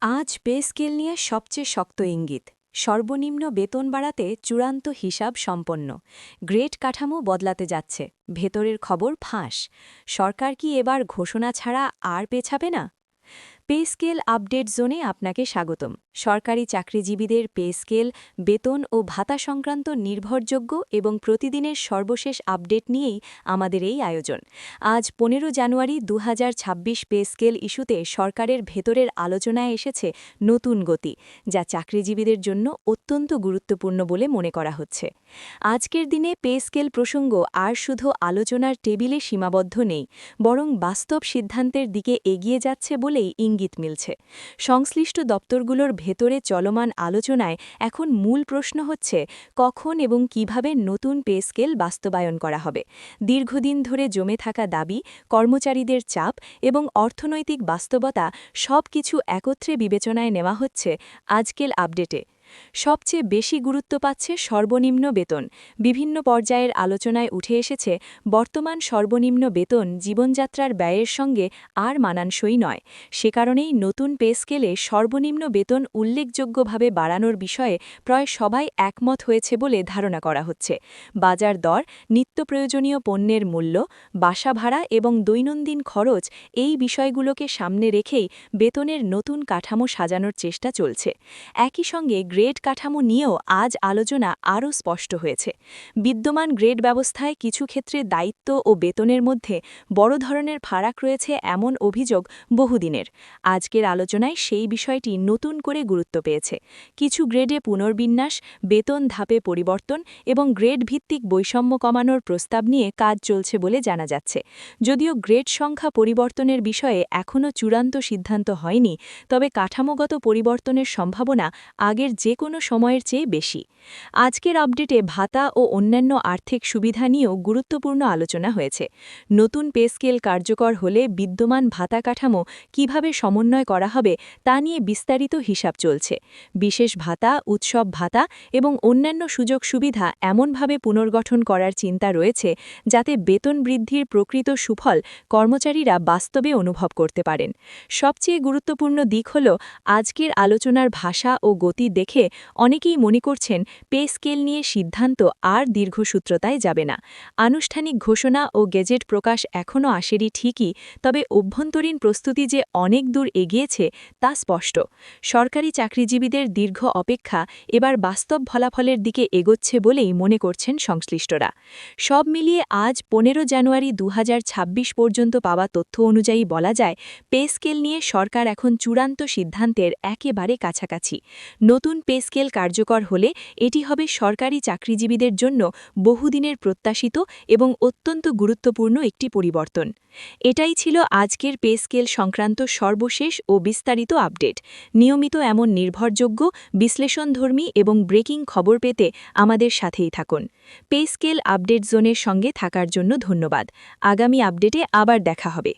আজ pay scale নিয়ে সবচেয়ে শক্ত ইঙ্গিত সর্বনিম্ন বেতন বাড়াতে চূড়ান্ত হিসাব সম্পন্ন গ্রেড কাঠামো বদলাতে যাচ্ছে ভেতরের খবর ফাঁস সরকার কি এবার ঘোষণা ছাড়া আর পেছাবে না পে স্কেল আপডেট জোনে আপনাকে স্বাগতম সরকারি চাকরিজীবীদের পে স্কেল বেতন ও ভাতা সংক্রান্ত নির্ভরযোগ্য এবং প্রতিদিনের সর্বশেষ আপডেট নিয়েই আমাদের এই আয়োজন আজ ১৫ জানুয়ারি ২০২৬ পে স্কেল ইস্যুতে সরকারের ভেতরের আলোচনায় এসেছে নতুন গতি যা চাকরিজীবীদের জন্য অত্যন্ত গুরুত্বপূর্ণ বলে মনে করা হচ্ছে আজকের দিনে পে স্কেল প্রসঙ্গ আর শুধু আলোচনার টেবিলে সীমাবদ্ধ নেই বরং বাস্তব সিদ্ধান্তের দিকে এগিয়ে যাচ্ছে বলেই ইঙ্গিত মিলছে সংশ্লিষ্ট দপ্তরগুলোর ভেতরে চলমান আলোচনায় এখন মূল প্রশ্ন হচ্ছে কখন এবং কিভাবে নতুন পে স্কেল বাস্তবায়ন করা হবে দীর্ঘদিন ধরে জমে থাকা দাবি কর্মচারীদের চাপ এবং অর্থনৈতিক বাস্তবতা সবকিছু একত্রে বিবেচনায় নেওয়া হচ্ছে আজকের আপডেটে সবচেয়ে বেশি গুরুত্ব পাচ্ছে সর্বনিম্ন বেতন বিভিন্ন পর্যায়ের আলোচনায় উঠে এসেছে বর্তমান সর্বনিম্ন বেতন জীবনযাত্রার ব্যয়ের সঙ্গে আর মানানসই নয় সে কারণেই নতুন পে স্কেলে সর্বনিম্ন বেতন উল্লেখযোগ্যভাবে বাড়ানোর বিষয়ে প্রায় সবাই একমত হয়েছে বলে ধারণা করা হচ্ছে বাজার দর নিত্য প্রয়োজনীয় পণ্যের মূল্য বাসা ভাড়া এবং দৈনন্দিন খরচ এই বিষয়গুলোকে সামনে রেখেই বেতনের নতুন কাঠামো সাজানোর চেষ্টা চলছে একই সঙ্গে গ্রেড কাঠামো নিয়েও আজ আলোচনা আরও স্পষ্ট হয়েছে বিদ্যমান গ্রেড ব্যবস্থায় কিছু ক্ষেত্রে দায়িত্ব ও বেতনের মধ্যে বড় ধরনের ফারাক রয়েছে এমন অভিযোগ বহুদিনের আজকের আলোচনায় সেই বিষয়টি নতুন করে গুরুত্ব পেয়েছে কিছু গ্রেডে পুনর্বিন্যাস বেতন ধাপে পরিবর্তন এবং গ্রেড ভিত্তিক বৈষম্য কমানোর প্রস্তাব নিয়ে কাজ চলছে বলে জানা যাচ্ছে যদিও গ্রেড সংখ্যা পরিবর্তনের বিষয়ে এখনও চূড়ান্ত সিদ্ধান্ত হয়নি তবে কাঠামোগত পরিবর্তনের সম্ভাবনা আগের যে কোনো সময়ের চেয়ে বেশি আজকের আপডেটে ভাতা ও অন্যান্য আর্থিক সুবিধা নিয়েও গুরুত্বপূর্ণ আলোচনা হয়েছে নতুন পে স্কেল কার্যকর হলে বিদ্যমান ভাতা কাঠামো কিভাবে সমন্বয় করা হবে তা নিয়ে বিস্তারিত হিসাব চলছে বিশেষ ভাতা উৎসব ভাতা এবং অন্যান্য সুযোগ সুবিধা এমনভাবে পুনর্গঠন করার চিন্তা রয়েছে যাতে বেতন বৃদ্ধির প্রকৃত সুফল কর্মচারীরা বাস্তবে অনুভব করতে পারেন সবচেয়ে গুরুত্বপূর্ণ দিক হল আজকের আলোচনার ভাষা ও গতি দেখে অনেকেই মনে করছেন পে স্কেল নিয়ে সিদ্ধান্ত আর দীর্ঘসূত্রতায় যাবে না আনুষ্ঠানিক ঘোষণা ও গেজেট প্রকাশ এখনও আসেনি ঠিকই তবে অভ্যন্তরীণ প্রস্তুতি যে অনেক দূর এগিয়েছে তা স্পষ্ট সরকারি চাকরিজীবীদের দীর্ঘ অপেক্ষা এবার বাস্তব ফলাফলের দিকে এগোচ্ছে বলেই মনে করছেন সংশ্লিষ্টরা সব মিলিয়ে আজ ১৫ জানুয়ারি ২০২৬ পর্যন্ত পাওয়া তথ্য অনুযায়ী বলা যায় পে স্কেল নিয়ে সরকার এখন চূড়ান্ত সিদ্ধান্তের একেবারে কাছাকাছি নতুন পে স্কেল কার্যকর হলে এটি হবে সরকারি চাকরিজীবীদের জন্য বহুদিনের প্রত্যাশিত এবং অত্যন্ত গুরুত্বপূর্ণ একটি পরিবর্তন এটাই ছিল আজকের পে স্কেল সংক্রান্ত সর্বশেষ ও বিস্তারিত আপডেট নিয়মিত এমন নির্ভরযোগ্য বিশ্লেষণধর্মী এবং ব্রেকিং খবর পেতে আমাদের সাথেই থাকুন পে স্কেল আপডেট জোনের সঙ্গে থাকার জন্য ধন্যবাদ আগামী আপডেটে আবার দেখা হবে